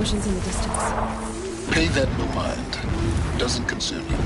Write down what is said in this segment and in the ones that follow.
explosions in the distance. Pay that no mind. Doesn't concern you.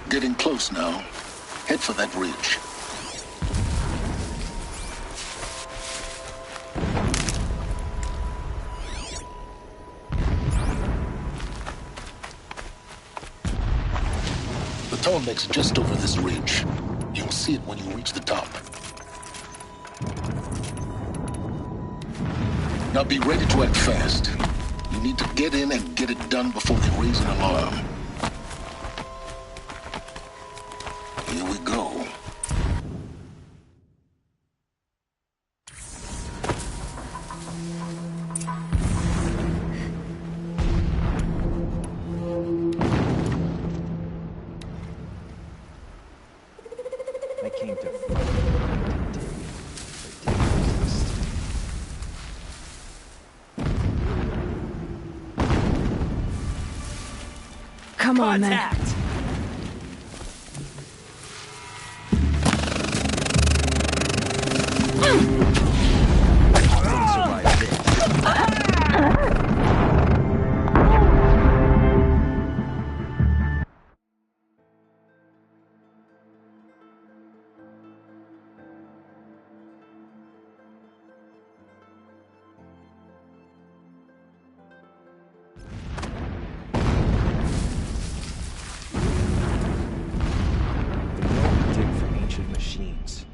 Getting close now. Head for that ridge. The tarmac's just over this ridge. You'll see it when you reach the top. Now be ready to act fast. You need to get in and get it done before they raise an alarm. Here we go. I came to Come on, man. Contact!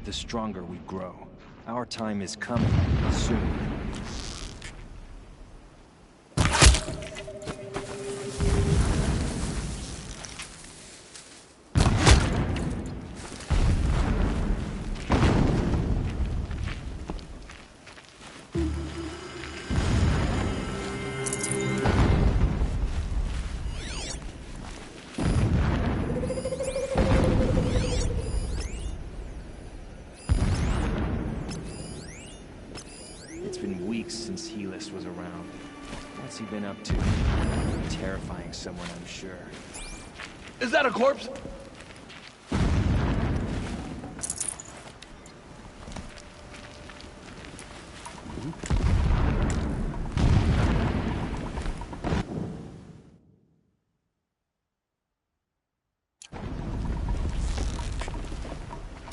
The stronger we grow. Our time is coming soon. been up to? Terrifying someone, I'm sure. Is that a corpse?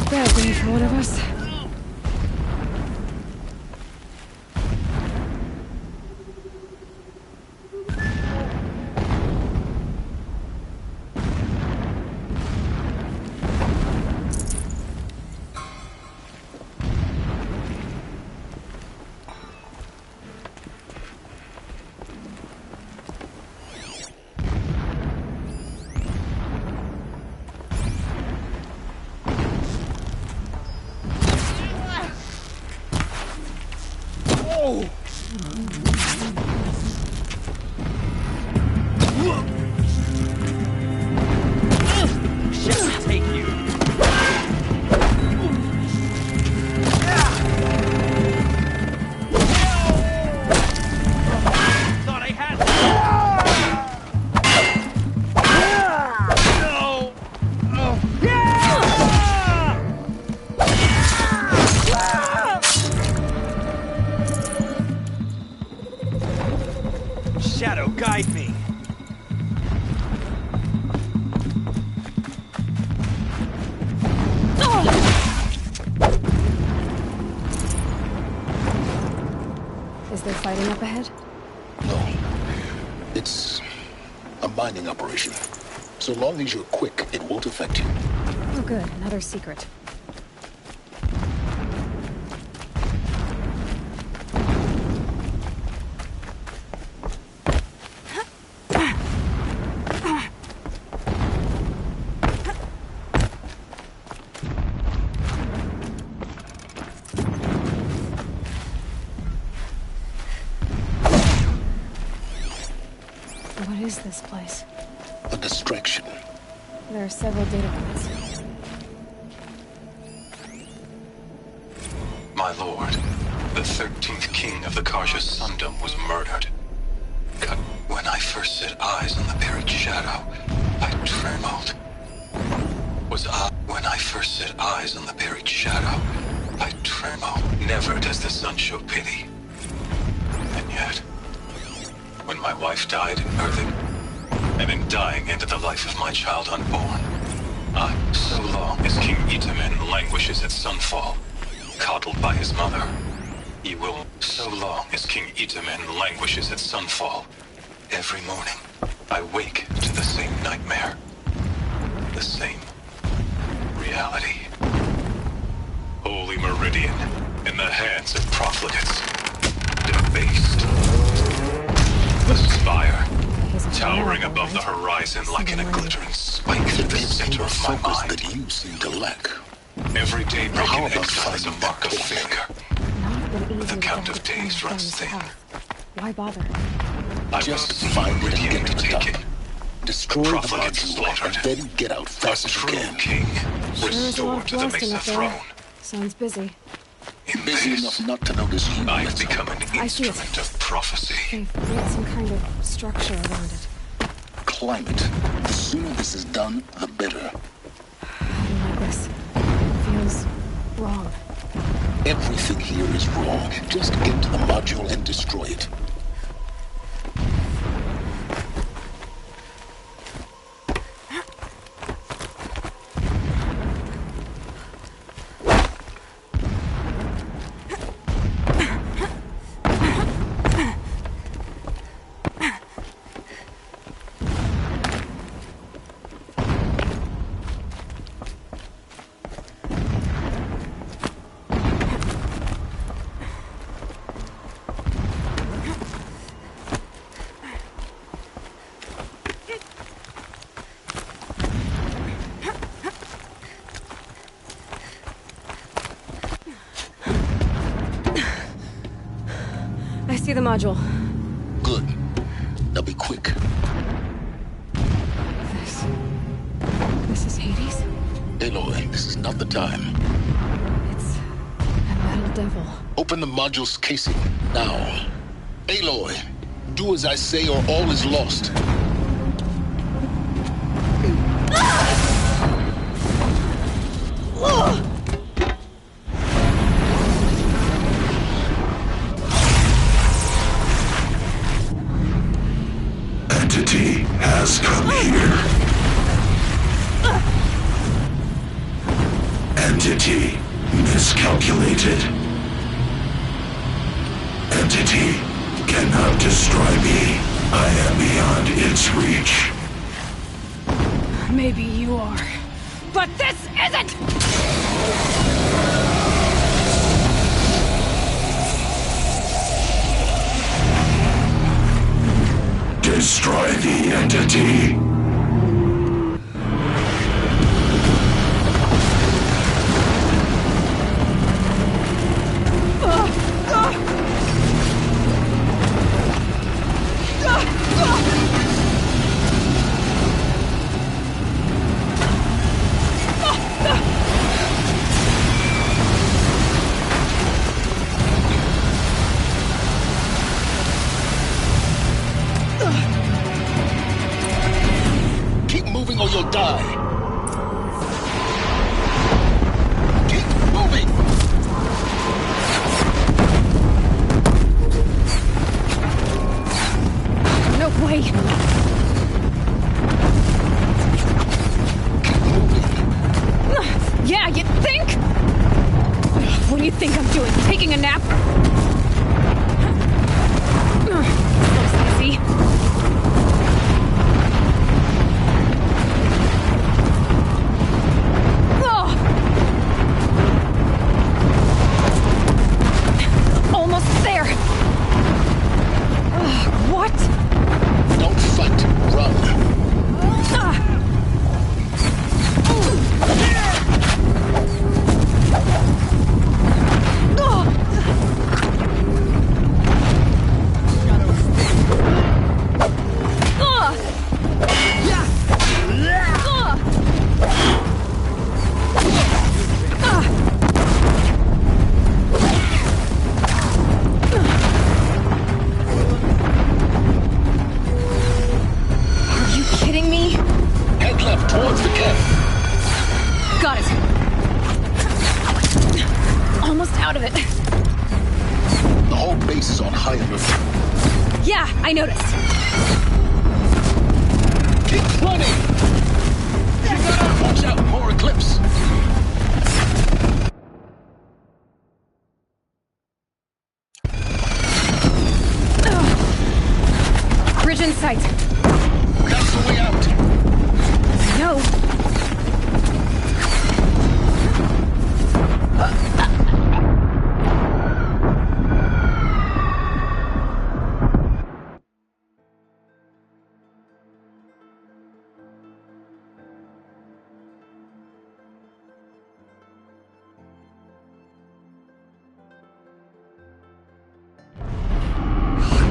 Bad day for one of us. Shadow, guide me! Is there fighting up ahead? No. It's a mining operation. So long as you're quick, it won't affect you. Oh good, another secret. What is this place? A distraction. There are several data points. My lord, the 13th king of the Karja Sundom was murdered. God, when I first set eyes on the buried shadow, I trembled. When I first set eyes on the buried shadow, I trembled. Never does the sun show pity. And yet, when my wife died in birthing, and in dying into the life of my child unborn, so long as King Itamen languishes at sunfall, coddled by his mother, he will, so long as King Itamen languishes at sunfall, every morning, I wake to the same nightmare, the same reality. Holy Meridian, in the hands of profligates, debased. The spire, towering above the horizon like an glittering spike through the center of my mind. That you seem to lack. Every day Now, how broken about exile is a finding mark that of gold? failure. Not been easy The to count get of the days plan runs done thin. path. Why bother? I Just will see find it and Meridian get it done. retaken. Destroy the Profligates module slaughtered. and then get out A fast as you true can. king, Sure is a lot restored of to the blasting Mesa up there. throne. Sounds busy. In Busy this, enough not to notice you. I've let's become hope. an I see it. instrument of prophecy. They've built some kind of structure around it. Climate. The sooner this is done, the better. I don't like this. It feels wrong. Everything here is wrong. Just get to the module and destroy it. I see the module. Good. Now be quick. This is Hades? Aloy, this is not the time. It's a metal devil. Open the module's casing, now. Aloy! Do as I say or all is lost. Entity has come here. Entity miscalculated. Entity cannot destroy me. I am beyond its reach. Maybe you are. But this isn't! Destroy the entity. Keep moving or you'll die. Keep moving! No way! Keep moving! Yeah, you think? What do you think I'm doing? Taking a nap? Looks easy. Almost there. What? Don't fight. Run. Are you kidding me? Head left towards the camp. Got it. Almost out of it. The whole base is on high alert. Yeah, I noticed. Keep running! Watch out, more eclipse! Bridge in sight. That's the way out! No.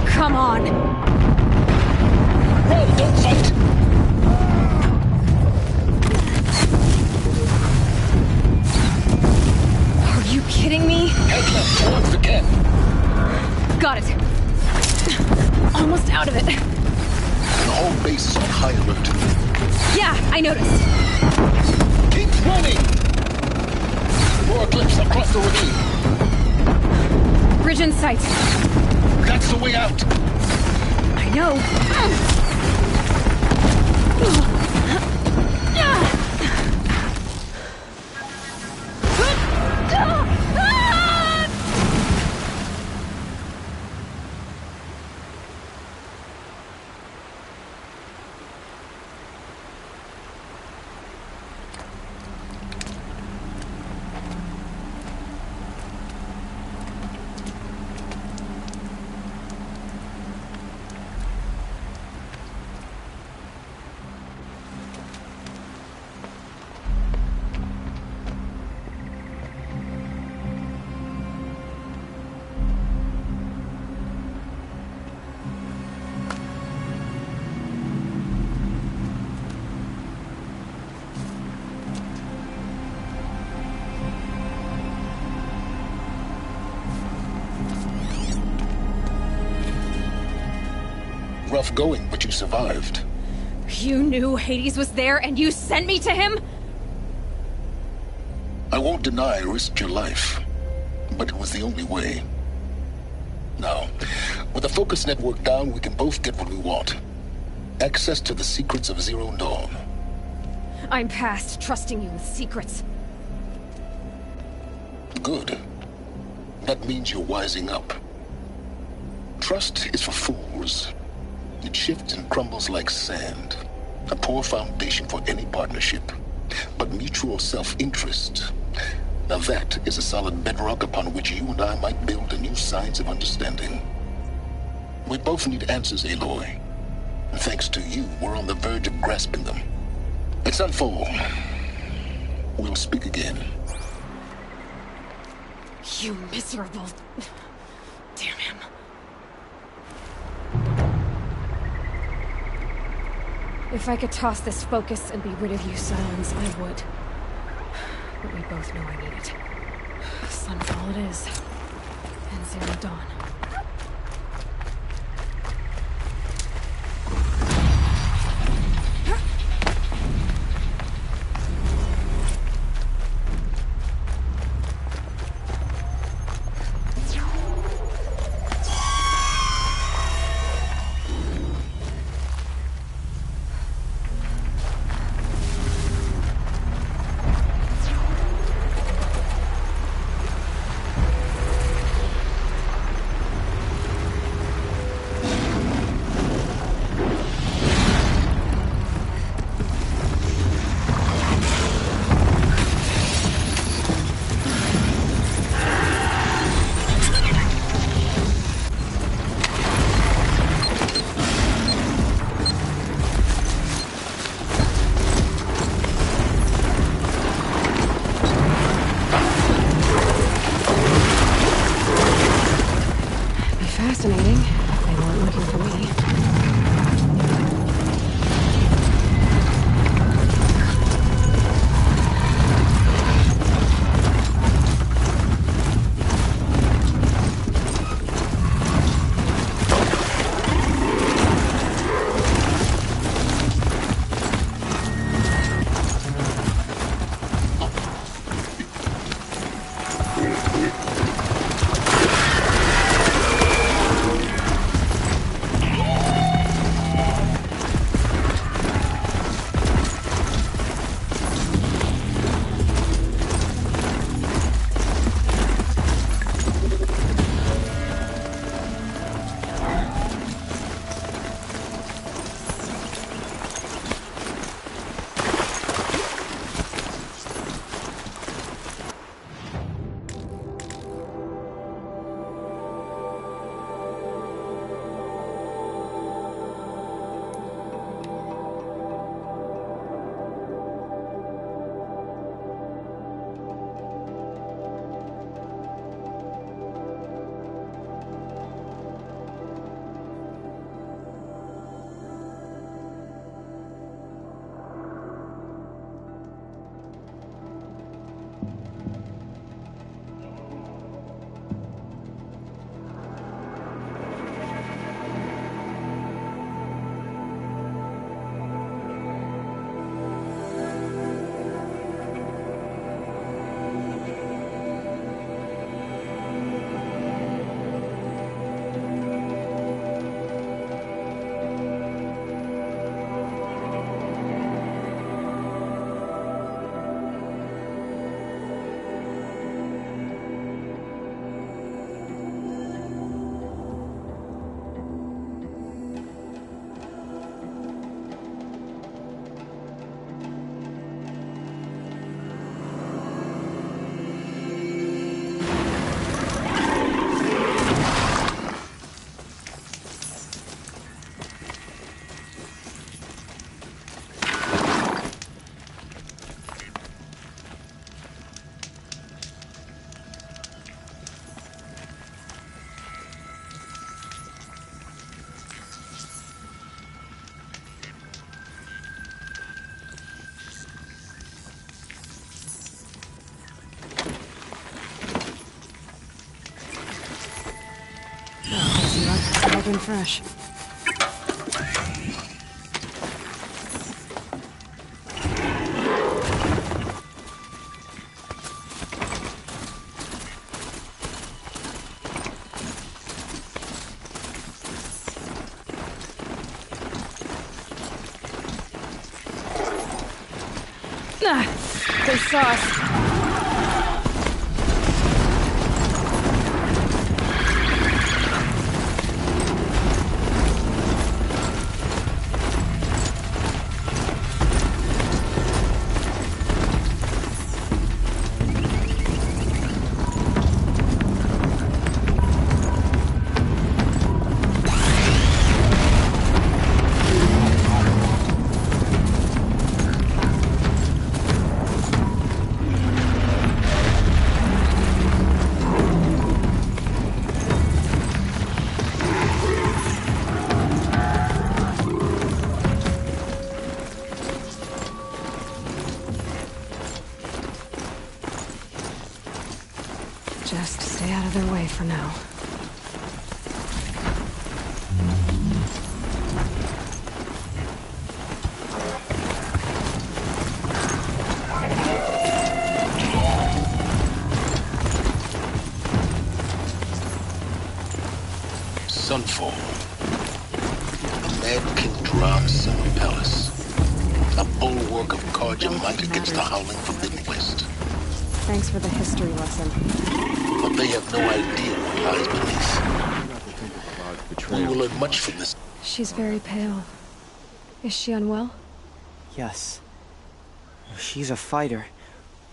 Come on. Run, don't fight! Are you kidding me? Head left towards the camp. Got it. Almost out of it. The whole base is on high alert. Yeah, I noticed. Keep running! More eclipse across the ravine. Bridge in sight. That's the way out! I know. off going, but you survived. You knew Hades was there and you sent me to him? I won't deny I risked your life, but it was the only way. Now, with the focus network down, we can both get what we want. Access to the secrets of Zero Dawn. I'm past trusting you with secrets. Good. That means you're wising up. Trust is for fools. It shifts and crumbles like sand. A poor foundation for any partnership. But mutual self-interest, now that is a solid bedrock upon which you and I might build a new science of understanding. We both need answers, Aloy. And thanks to you, we're on the verge of grasping them. At Sunfall, we'll speak again. You miserable... Damn him. If I could toss this focus and be rid of you, Silence, I would. But we both know I need it. Sunfall it is. And Zero Dawn. Fascinating. They weren't looking for me. Smoking fresh. They saw us. Just stay out of their way for now. Sunfall. The Mad King Dram's summer palace. A bulwark of cards and might against the howling Forbidden West. Thanks for the history lesson. But they have no idea what lies beneath. We will learn much from this. She's very pale. Is she unwell? Yes. She's a fighter,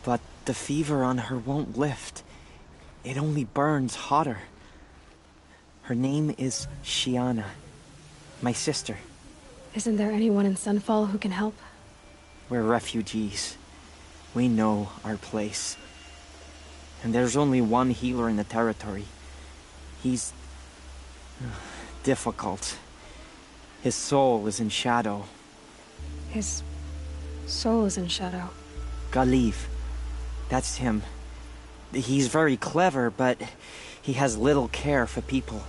but the fever on her won't lift. It only burns hotter. Her name is Shiana, my sister. Isn't there anyone in Sunfall who can help? We're refugees. We know our place. And there's only one healer in the territory. He's difficult. His soul is in shadow. His soul is in shadow. Galiv. That's him. He's very clever, but he has little care for people.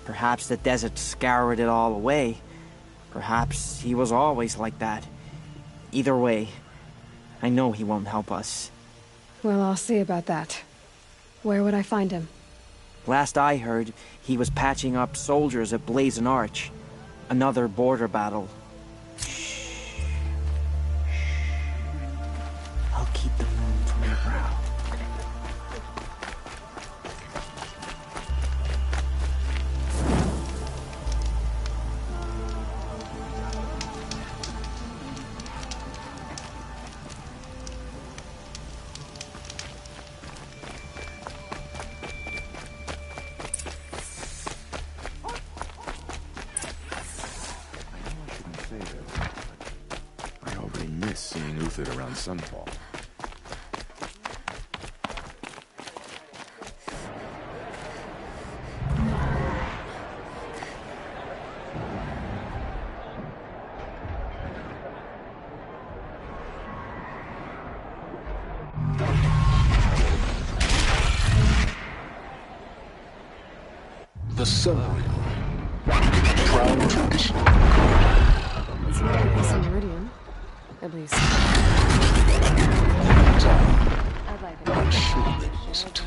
Perhaps the desert scoured it all away. Perhaps he was always like that. Either way, I know he won't help us. Well, I'll see about that. Where would I find him? Last I heard, he was patching up soldiers at Blazon Arch. Another border battle. Shh. I'll keep the moon from your brow. Around Sunfall. The Sun. Proud tradition. It's not a piece of Meridian. At least. I'd like it. I'm sure it wasn't.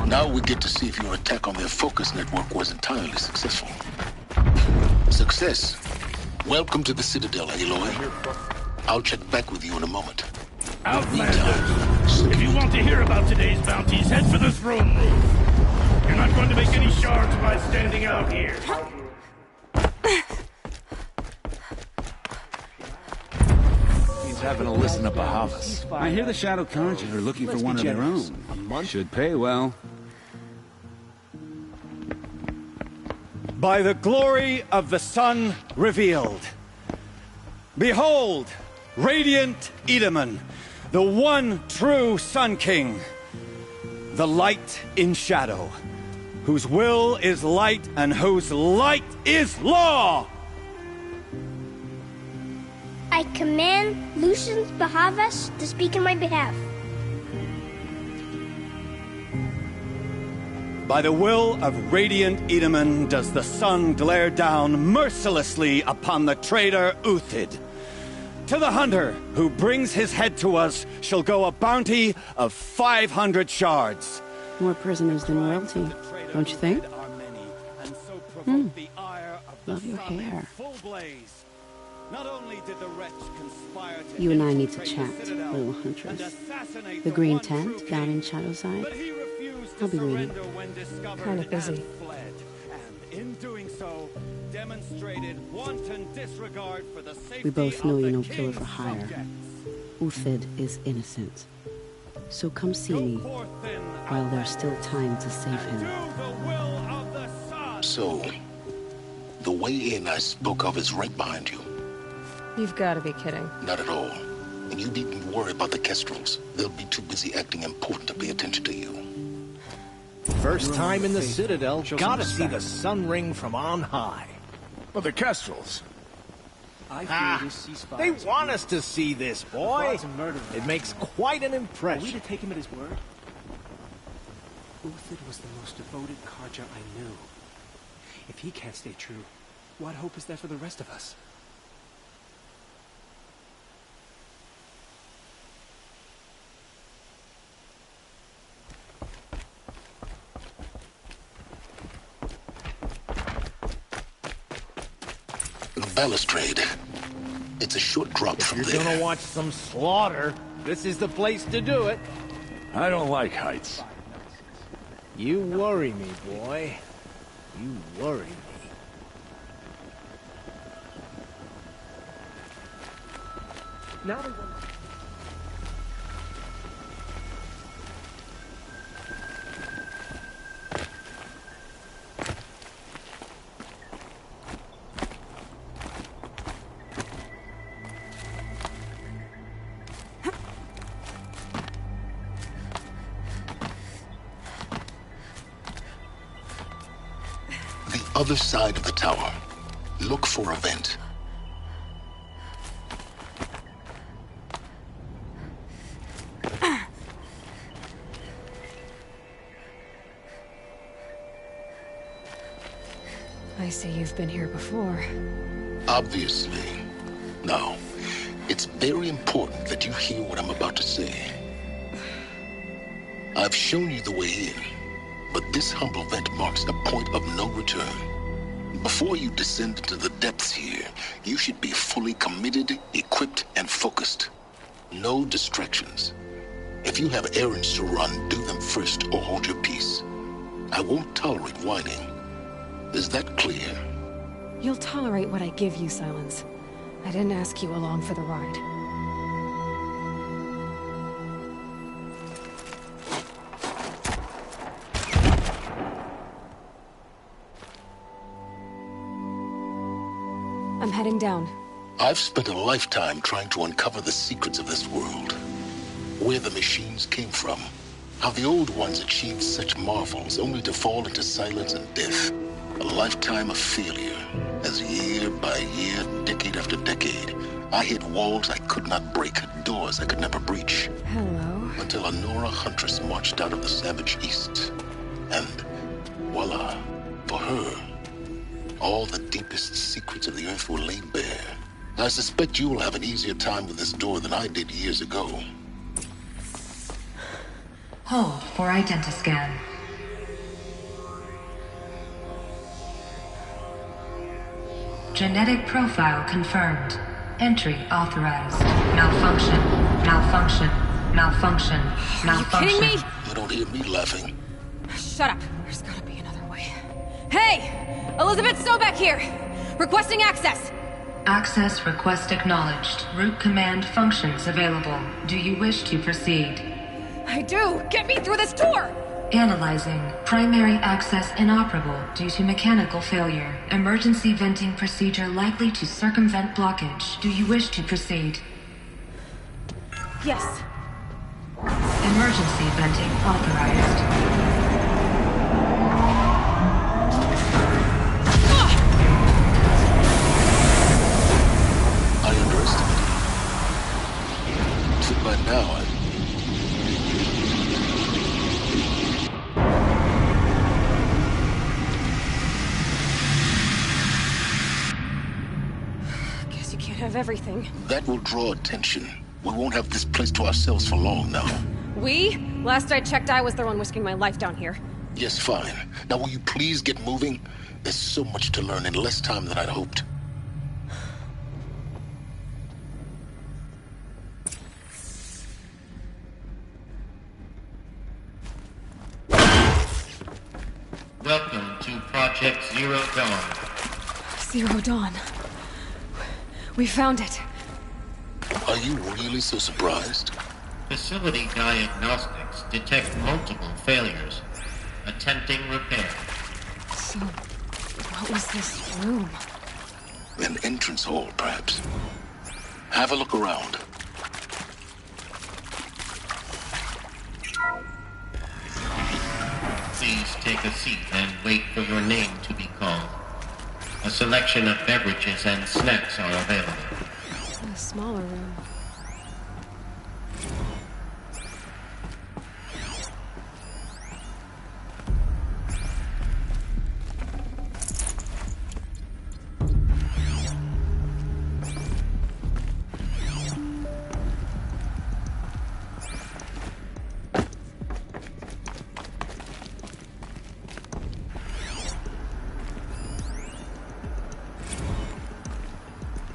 Now we get to see if your attack on their focus network was entirely successful. Success. Welcome to the Citadel, Aloy. I'll check back with you in a moment. Outlander, if you want to hear about today's bounties, head for the throne room. You're not going to make any shards by standing out here. He's having a listen to Bahavas. I hear the Shadow Carja are looking for one of their own. A month? Should pay well. By the glory of the sun revealed. Behold, radiant Edaman, the one true Sun King. The light in shadow, whose will is light and whose light is law! I command Lucian Bahavas to speak in my behalf. By the will of radiant Edaman does the sun glare down mercilessly upon the traitor Uthid. To the hunter who brings his head to us shall go a bounty of 500 shards. More prisoners than royalty, don't you think? Love your hair. You and I need to chat, little huntress. The green tent down in Shadowside? I'll be waiting. Kind of busy. We both know you're no killer for hire. Uthid is innocent. So come see me while there's still time to save him. So, the way in I spoke of is right behind you. You've got to be kidding. Not at all. And you needn't worry about the Kestrels. They'll be too busy acting important to pay attention to you. First time in the Citadel, gotta see the sun ring from on high. But the Kestrels. They want us to see this, boy. It makes quite an impression. Are we to take him at his word? Uthid was the most devoted Carja I knew. If he can't stay true, what hope is there for the rest of us? Balustrade. It's a short drop from there. You're gonna watch some slaughter. This is the place to do it. I don't like heights. You worry me, boy. You worry me. Now Other side of the tower. Look for a vent. I see you've been here before. Obviously. Now, it's very important that you hear what I'm about to say. I've shown you the way in, but this humble vent marks a point of no return. Before you descend into the depths here, you should be fully committed, equipped, and focused. No distractions. If you have errands to run, do them first or hold your peace. I won't tolerate whining. Is that clear? You'll tolerate what I give you, Silence. I didn't ask you along for the ride. I'm heading down. I've spent a lifetime trying to uncover the secrets of this world. Where the machines came from. How the old ones achieved such marvels only to fall into silence and death. A lifetime of failure. As year by year, decade after decade, I hit walls I could not break, doors I could never breach. Hello. Until a Nora huntress marched out of the savage east. And voila, for her, all the deepest secrets of the earth were laid bare. I suspect you will have an easier time with this door than I did years ago. Hold for identiscan. Genetic profile confirmed. Entry authorized. Malfunction. Malfunction. Malfunction. Malfunction. Are you kidding me? You don't hear me laughing. Shut up. There's gotta be another way. Hey! Elizabeth Sobeck here! Requesting access! Access request acknowledged. Root command functions available. Do you wish to proceed? I do! Get me through this door! Analyzing. Primary access inoperable due to mechanical failure. Emergency venting procedure likely to circumvent blockage. Do you wish to proceed? Yes. Emergency venting authorized. By now, of everything. That will draw attention. We won't have this place to ourselves for long now. We? Last I checked, I was the one risking my life down here. Yes, fine. Now will you please get moving? There's so much to learn in less time than I'd hoped. Welcome to Project Zero Dawn. Zero Dawn. We found it. Are you really so surprised? Facility diagnostics detect multiple failures. Attempting repair. So, what was this room? An entrance hall, perhaps. Have a look around. Please take a seat and wait for your name to be called. A selection of beverages and snacks are available. A smaller room.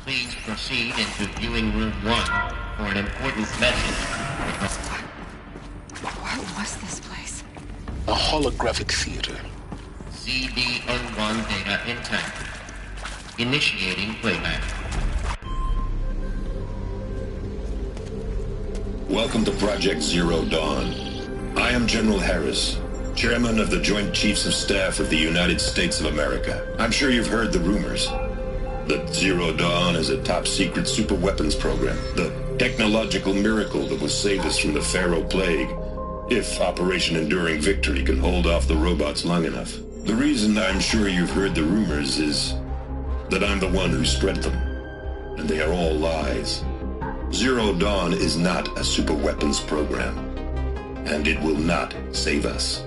Please proceed into viewing room 1 for an important message. What was this place? A holographic theater. CD01 data intact. Initiating playback. Welcome to Project Zero Dawn. I am General Harris, Chairman of the Joint Chiefs of Staff of the United States of America. I'm sure you've heard the rumors that Zero Dawn is a top-secret superweapons program, the technological miracle that will save us from the Pharaoh Plague, if Operation Enduring Victory can hold off the robots long enough. The reason I'm sure you've heard the rumors is that I'm the one who spread them, and they are all lies. Zero Dawn is not a superweapons program, and it will not save us.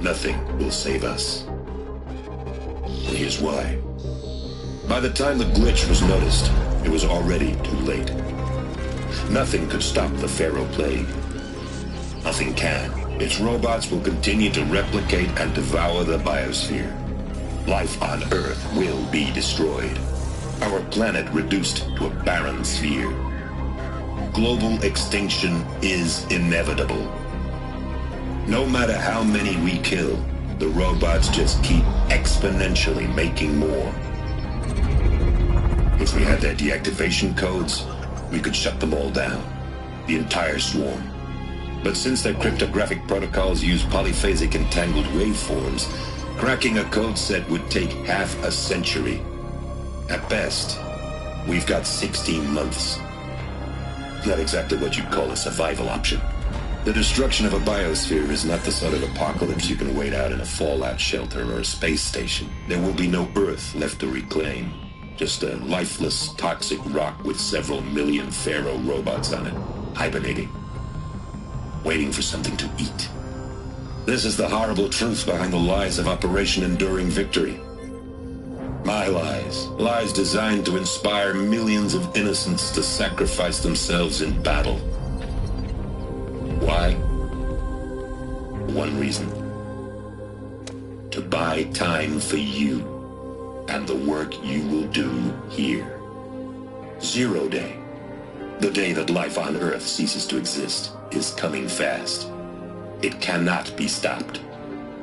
Nothing will save us. And here's why. By the time the glitch was noticed, it was already too late. Nothing could stop the Pharaoh Plague. Nothing can. Its robots will continue to replicate and devour the biosphere. Life on Earth will be destroyed. Our planet reduced to a barren sphere. Global extinction is inevitable. No matter how many we kill, the robots just keep exponentially making more. If we had their deactivation codes, we could shut them all down. The entire swarm. But since their cryptographic protocols use polyphasic entangled waveforms, cracking a code set would take half a century. At best, we've got 16 months. Not exactly what you'd call a survival option. The destruction of a biosphere is not the sort of apocalypse you can wait out in a fallout shelter or a space station. There will be no Earth left to reclaim. Just a lifeless, toxic rock with several million Pharaoh robots on it, hibernating, waiting for something to eat. This is the horrible truth behind the lies of Operation Enduring Victory. My lies. Lies designed to inspire millions of innocents to sacrifice themselves in battle. Why? One reason. To buy time for you and the work you will do here. Zero Day, the day that life on Earth ceases to exist, is coming fast. It cannot be stopped.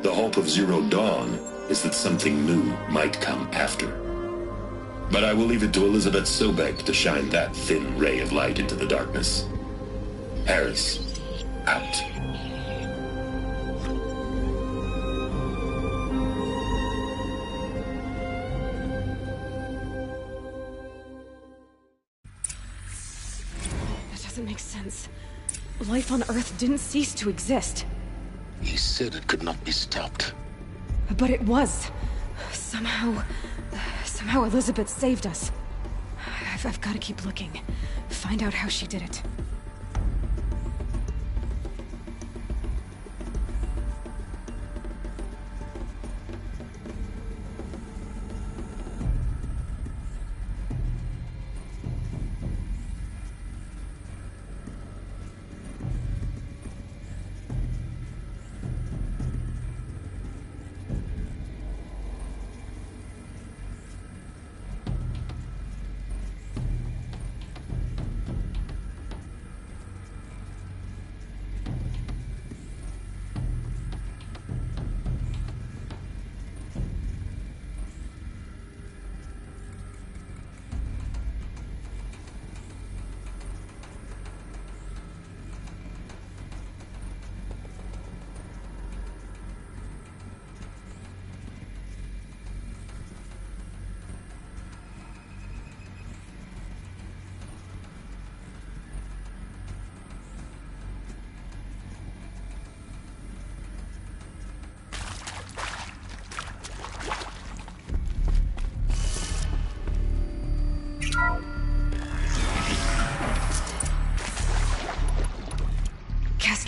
The hope of Zero Dawn is that something new might come after. But I will leave it to Elizabeth Sobek to shine that thin ray of light into the darkness. Harris, out. Makes sense. Life on Earth didn't cease to exist. He said it could not be stopped. But it was. Somehow Elizabeth saved us. I've got to keep looking. Find out how she did it.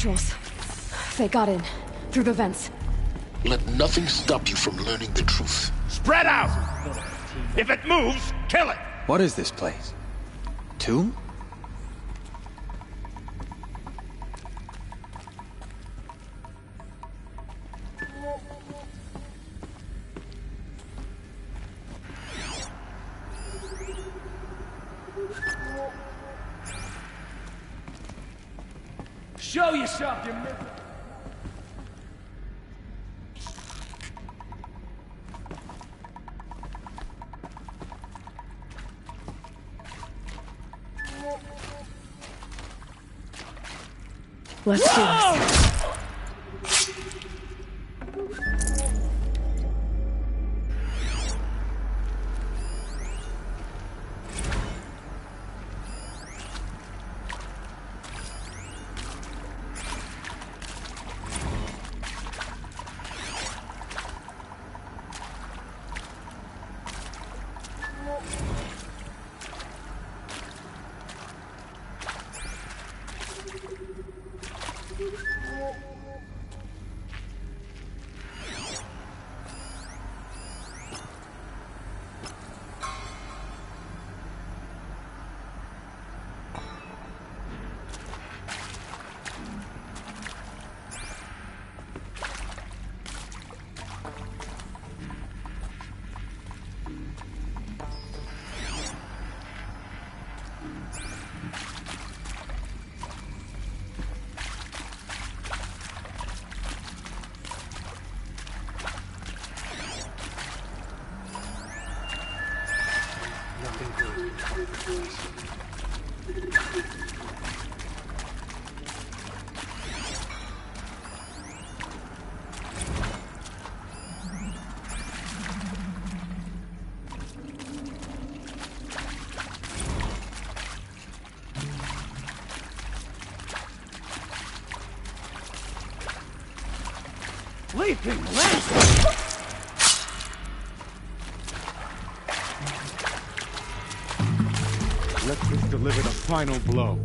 Kestrels. They got in, through the vents. Let nothing stop you from learning the truth. Spread out! If it moves, kill it! What is this place? Tomb? Show yourself, you miserable. Let's do this. Sleeping lantern! Let this deliver the final blow.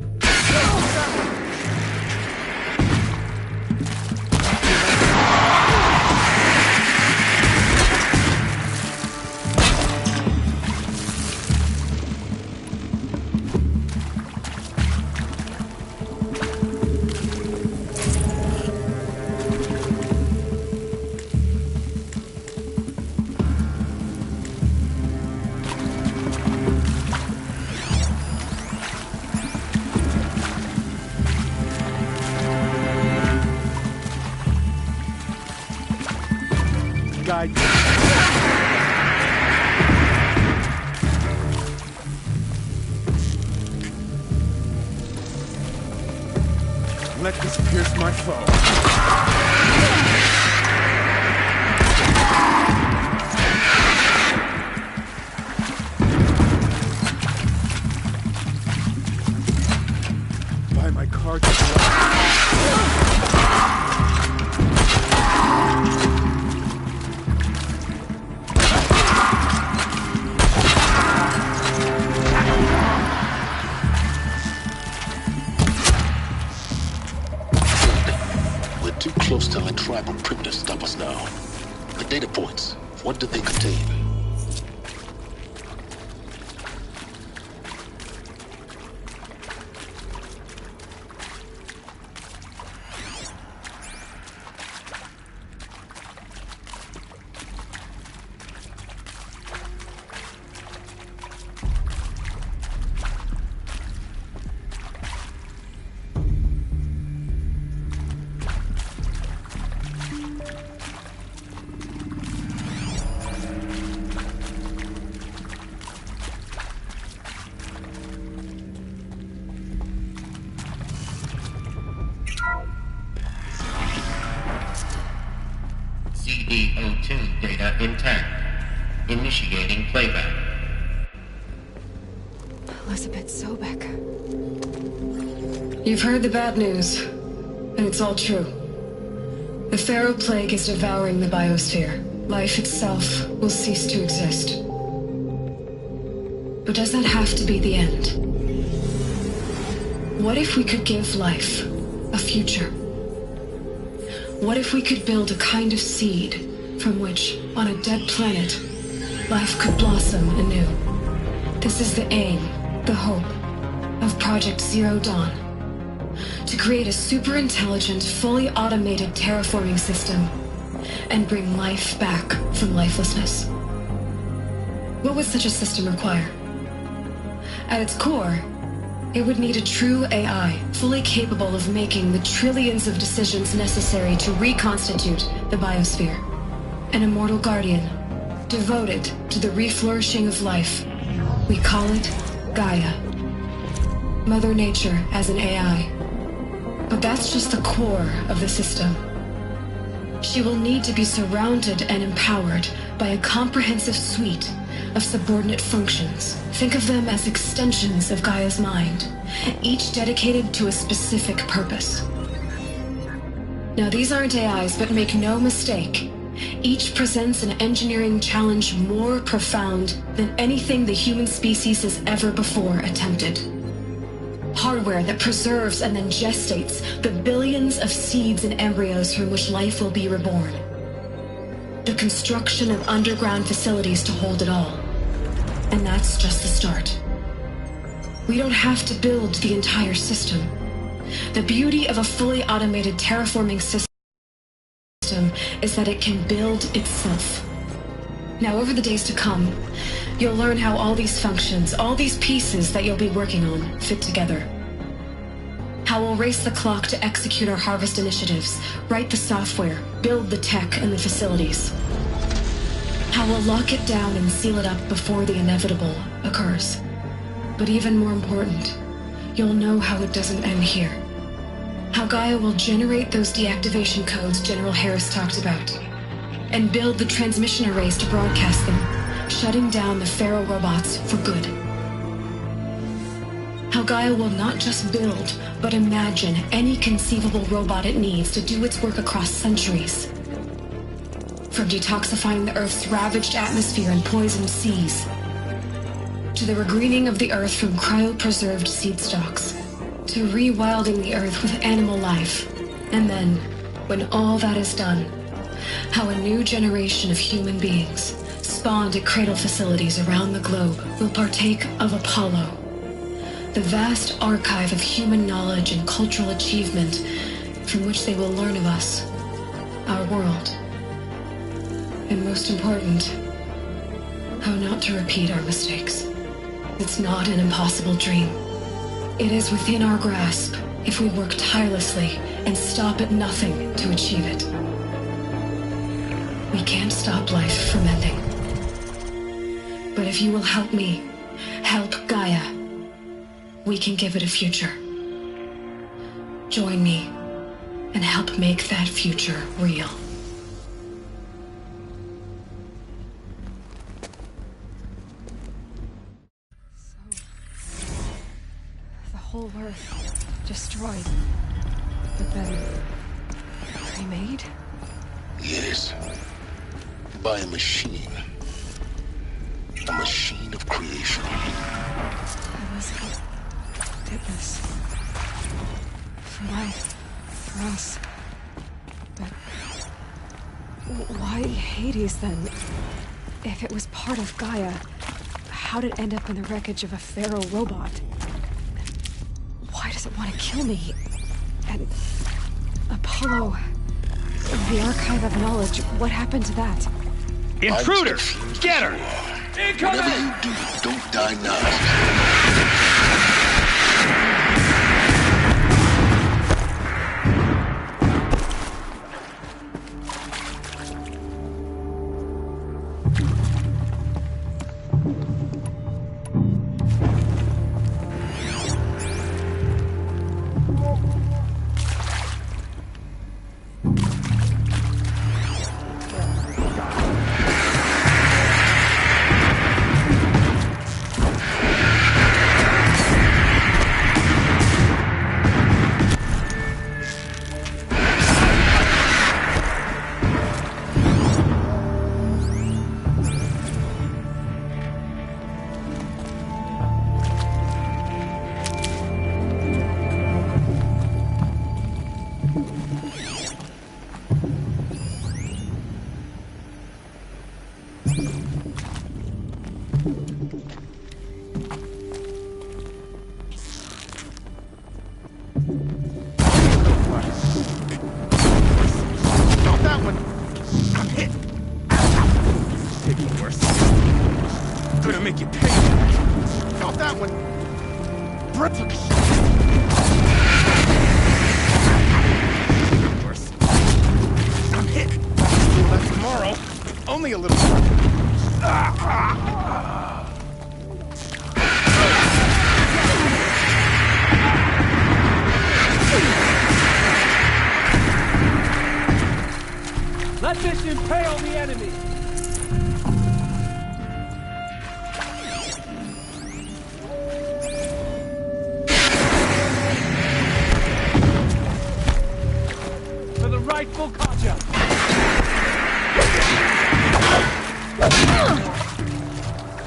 Guide me. Let this pierce my foe. By my cards of blood. Too close to our tribal crypt to stop us now. The data points, what do they contain? CD02 data intact. Initiating playback. Elizabeth Sobek. You've heard the bad news, and it's all true. The Pharaoh Plague is devouring the biosphere. Life itself will cease to exist. But does that have to be the end? What if we could give life a future? What if we could build a kind of seed from which, on a dead planet, life could blossom anew? This is the aim, the hope, of Project Zero Dawn. To create a super-intelligent, fully automated terraforming system and bring life back from lifelessness. What would such a system require? At its core, it would need a true AI, fully capable of making the trillions of decisions necessary to reconstitute the biosphere. An immortal guardian, devoted to the reflourishing of life. We call it Gaia. Mother Nature as an AI. But that's just the core of the system. She will need to be surrounded and empowered by a comprehensive suite of subordinate functions. Think of them as extensions of Gaia's mind, each dedicated to a specific purpose. Now, these aren't AIs, but make no mistake, each presents an engineering challenge more profound than anything the human species has ever before attempted. Hardware that preserves and then gestates the billions of seeds and embryos from which life will be reborn. The construction of underground facilities to hold it all. And that's just the start. We don't have to build the entire system. The beauty of a fully automated terraforming system is that it can build itself. Now, over the days to come, you'll learn how all these functions, all these pieces that you'll be working on, fit together. How we'll race the clock to execute our harvest initiatives, write the software, build the tech and the facilities. How we'll lock it down and seal it up before the inevitable occurs. But even more important, you'll know how it doesn't end here. How Gaia will generate those deactivation codes General Harris talked about, and build the transmission arrays to broadcast them, shutting down the Pharaoh robots for good. How Gaia will not just build, but imagine any conceivable robot it needs to do its work across centuries. From detoxifying the Earth's ravaged atmosphere and poisoned seas, to the regreening of the Earth from cryopreserved seed stalks, to rewilding the Earth with animal life. And then, when all that is done, how a new generation of human beings, spawned at cradle facilities around the globe, will partake of Apollo, the vast archive of human knowledge and cultural achievement from which they will learn of us, our world. And most important, how not to repeat our mistakes. It's not an impossible dream. It is within our grasp if we work tirelessly and stop at nothing to achieve it. We can't stop life from ending. But if you will help me, help Gaia, we can give it a future. Join me and help make that future real. The whole Earth destroyed, but then remade? Yes. By a machine. A machine of creation. I was did this. For life. For us. But why Hades then? If it was part of Gaia, how did it end up in the wreckage of a Pharaoh robot? Why does it want to kill me? And Apollo, the archive of knowledge, what happened to that? Intruder! Get her! Whatever you do, don't die now. off that one! Brett took a shot! I'm hit! Well, that's tomorrow. Only a little... Let this impale the enemy! For the rightful Katja!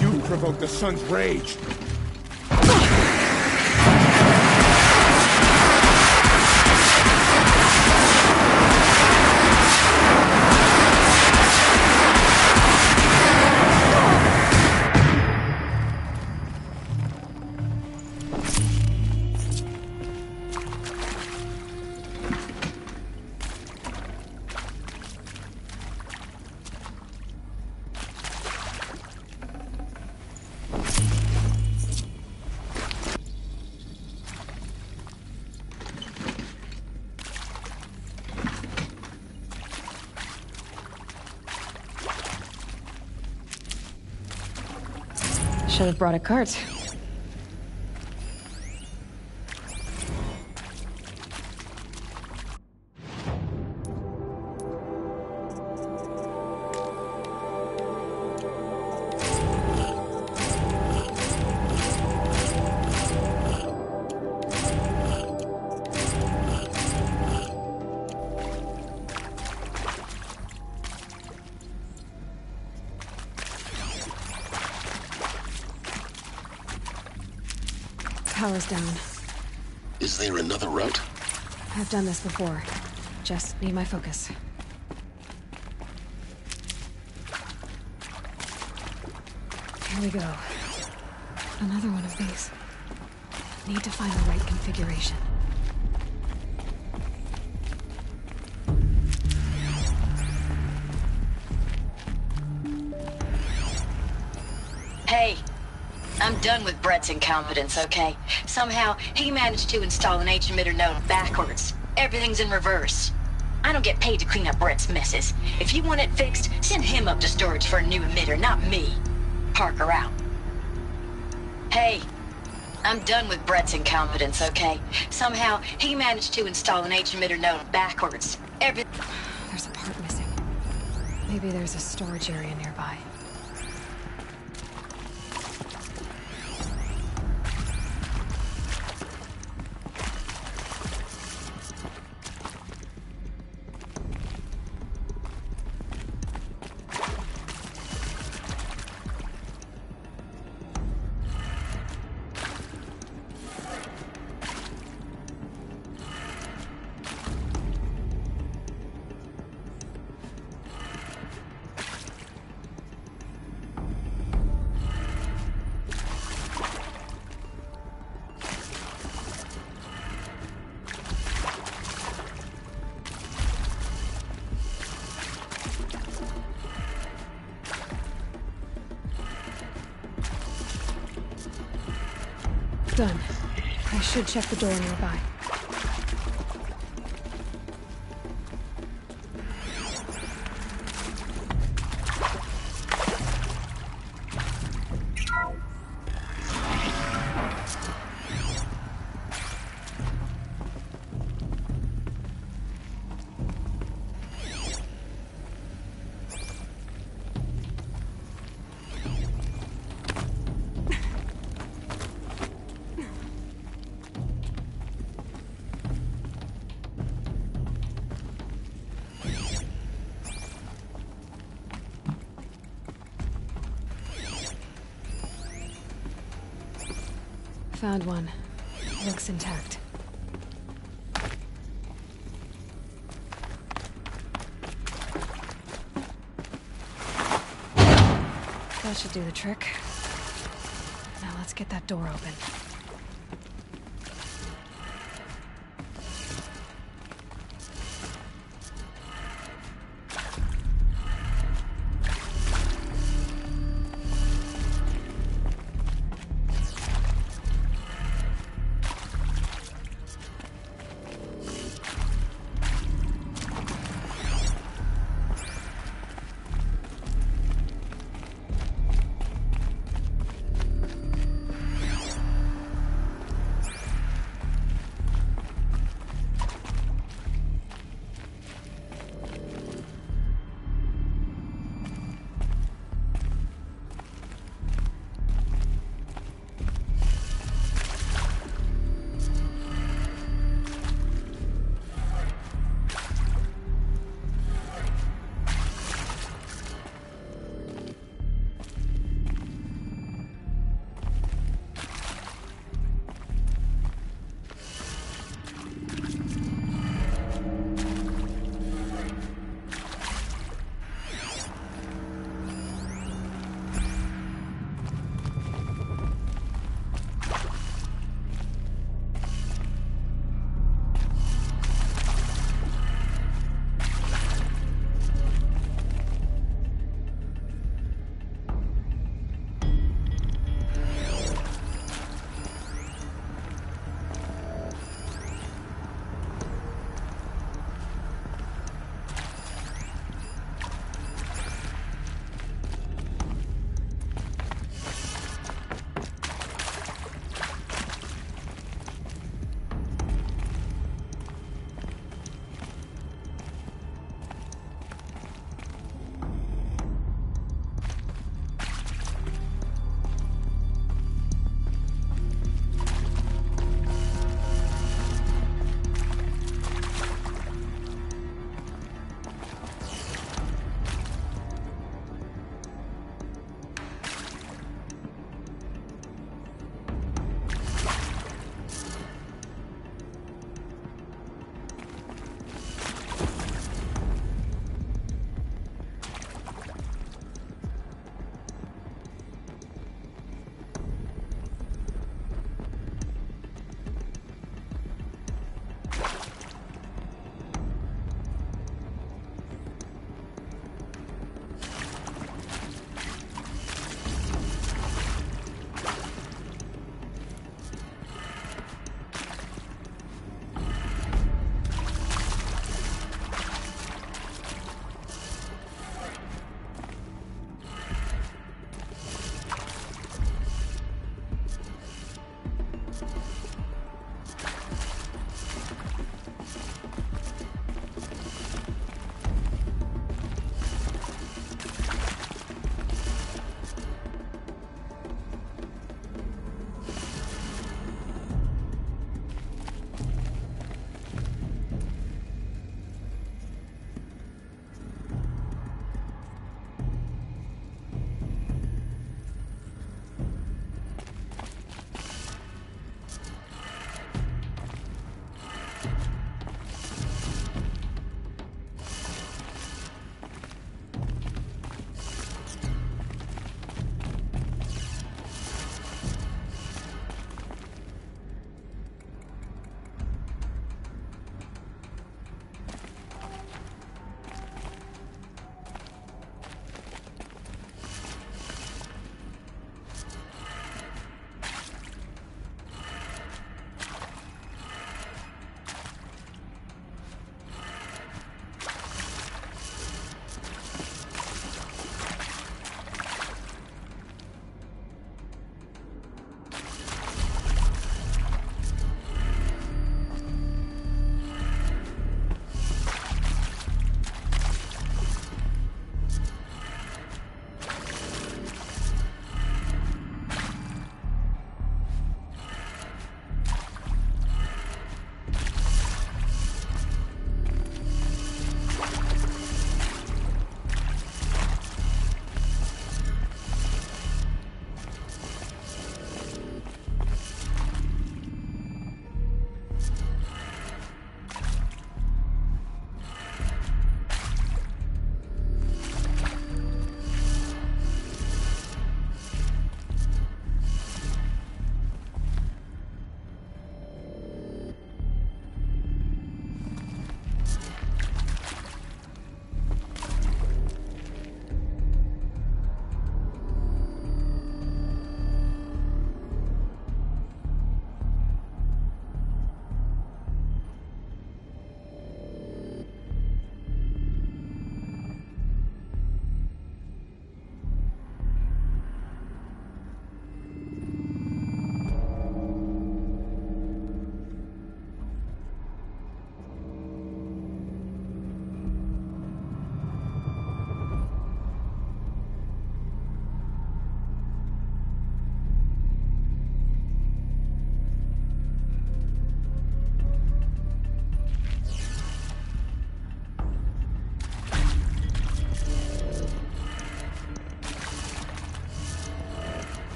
You provoked the sun's rage. Should have brought a cart. Power's down. Is there another route? I've done this before. Just need my focus. Here we go. Another one of these. Need to find the right configuration. Hey. I'm done with Brett's incompetence, okay? Somehow, he managed to install an H-emitter node backwards. Everything's in reverse. I don't get paid to clean up Brett's messes. If you want it fixed, send him up to storage for a new emitter, not me. Parker out. Hey, I'm done with Brett's incompetence, okay? Somehow, he managed to install an H-emitter node backwards. There's a part missing. Maybe there's a storage area nearby. Done. I should check the door nearby. Found one. Looks intact. That should do the trick. Now let's get that door open.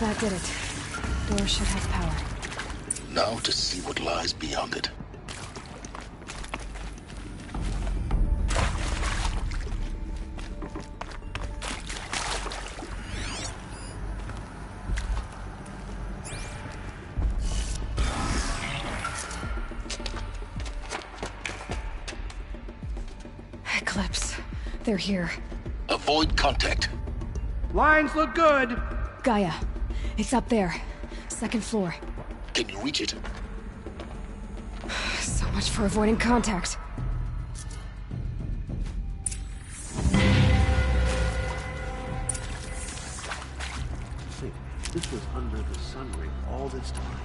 That did it. Door should have power. Now to see what lies beyond it. Eclipse. They're here. Avoid contact. Lines look good. Gaia. It's up there. Second floor. Can you reach it? So much for avoiding contact. Think, this was under the sun ring all this time.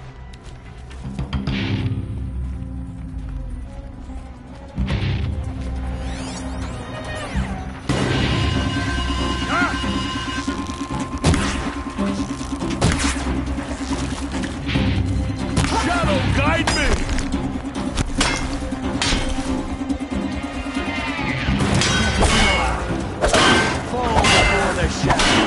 Guide me! Fall before the shadow.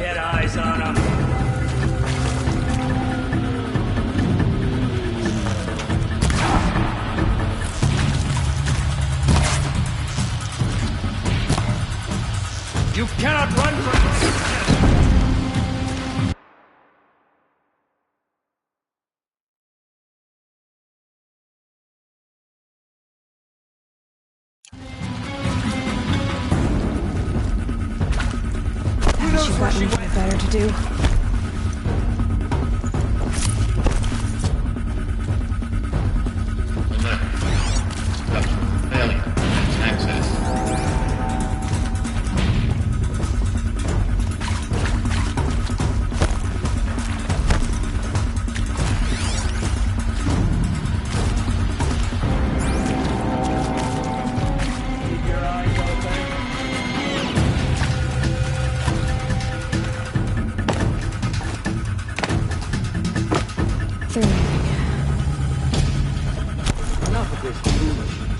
Get eyes on him. You cannot run from She's got anything better to do. Failure. Access. Enough of this foolishness.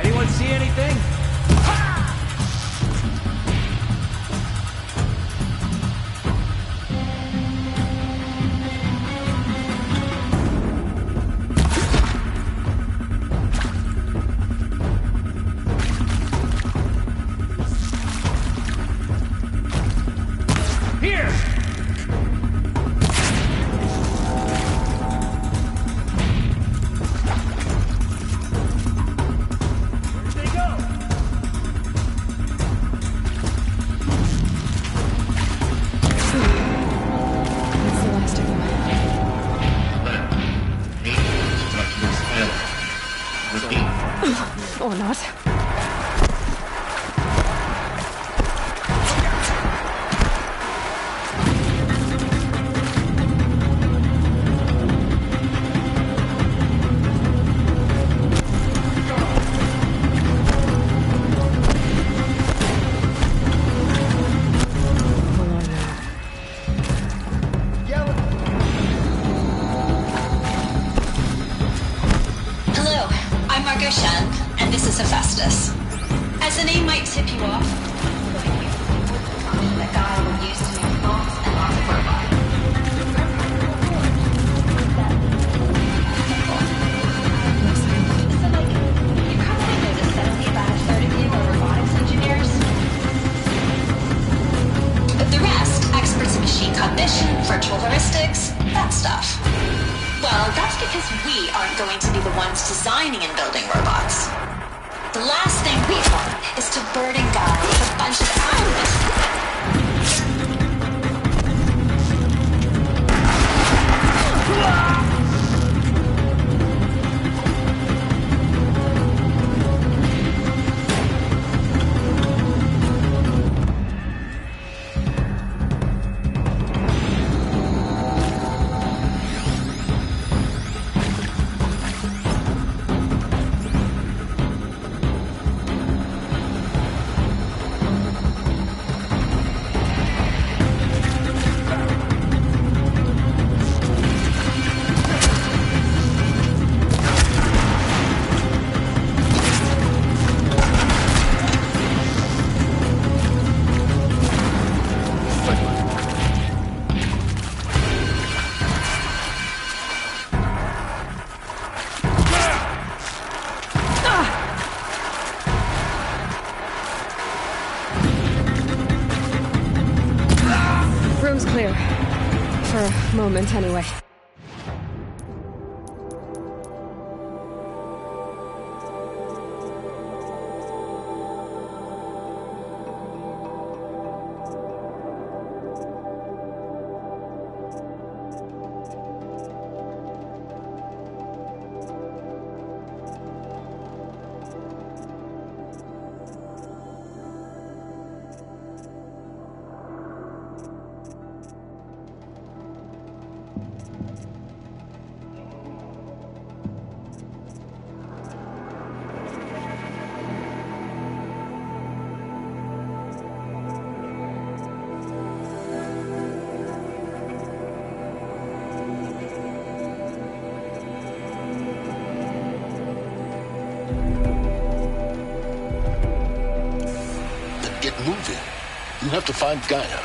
Anyone see anything? Here! Where'd they go? That's the last of them. Or not. Hello, I'm Margot Shen, and this is Hephaestus. As the name might tip you off, that guy would use to make bombs and lots of robot. So, like, you probably noticed that only about a third of you are robotics engineers. The rest, experts in machine cognition, virtual heuristics, that stuff. Well, that's because we aren't going to be the ones designing and building robots. The last thing we want is to burden Guy with a bunch of Room's clear. For a moment, anyway. Get moving. You have to find Gaia.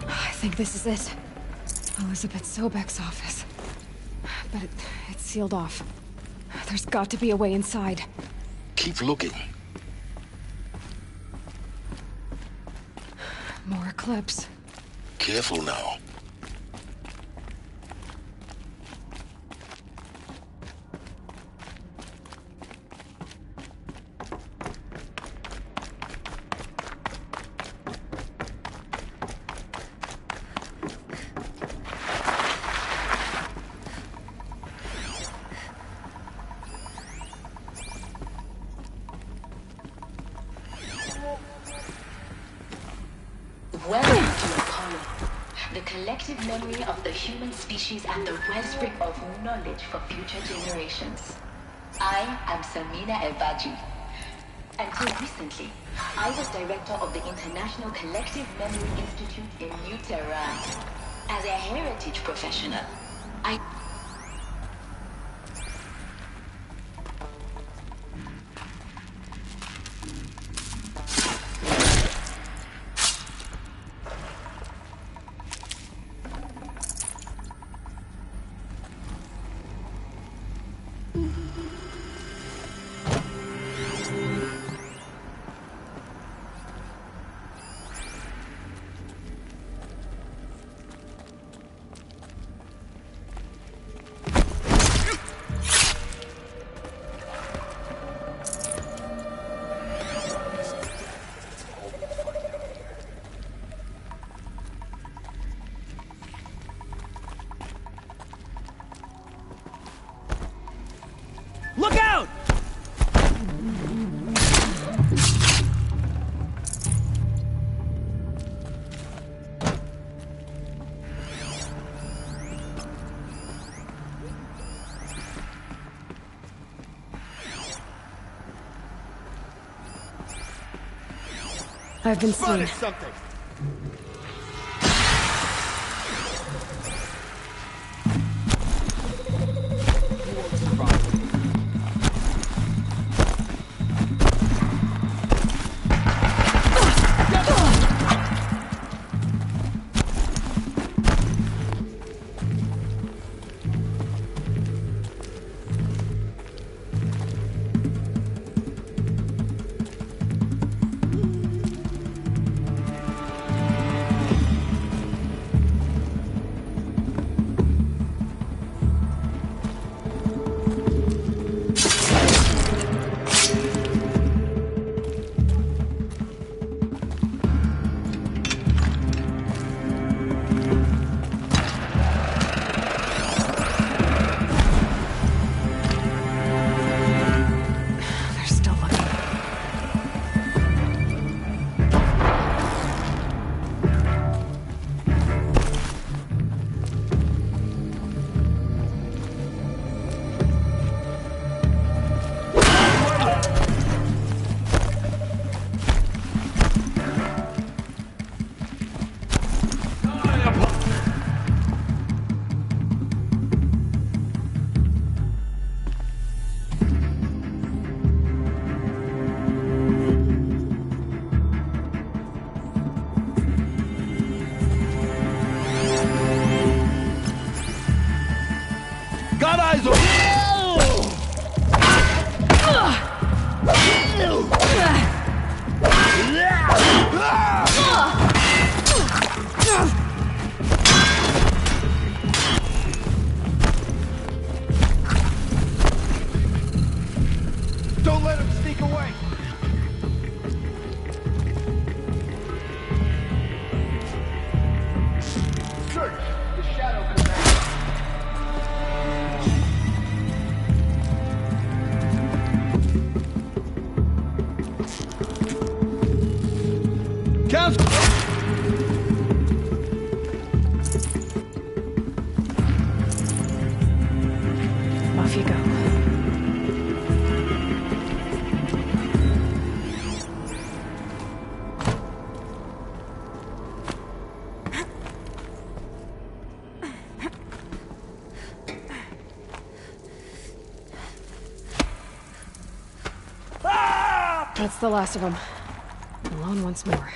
I think this is it. Elizabeth Sobek's office. But it's sealed off. There's got to be a way inside. Keep looking. More Eclipse. Careful now. Welcome to Apollo, the collective memory of the human species and the wellspring of knowledge for future generations. I am Samina El-Baji. Until recently, I was director of the International Collective Memory Institute in New Tehran. As a heritage professional, I... Look out! I've been seen. Something. Sounds... Off you go. That's the last of them. Alone once more.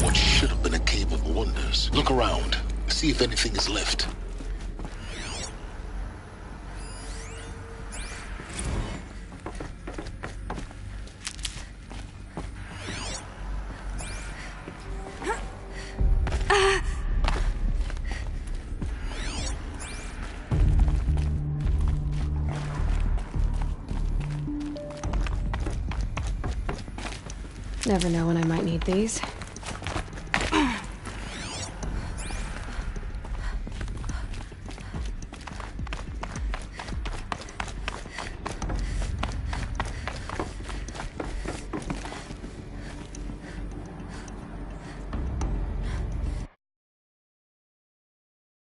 What should have been a cave of wonders. Look around. See if anything is left. Never know when I might need these.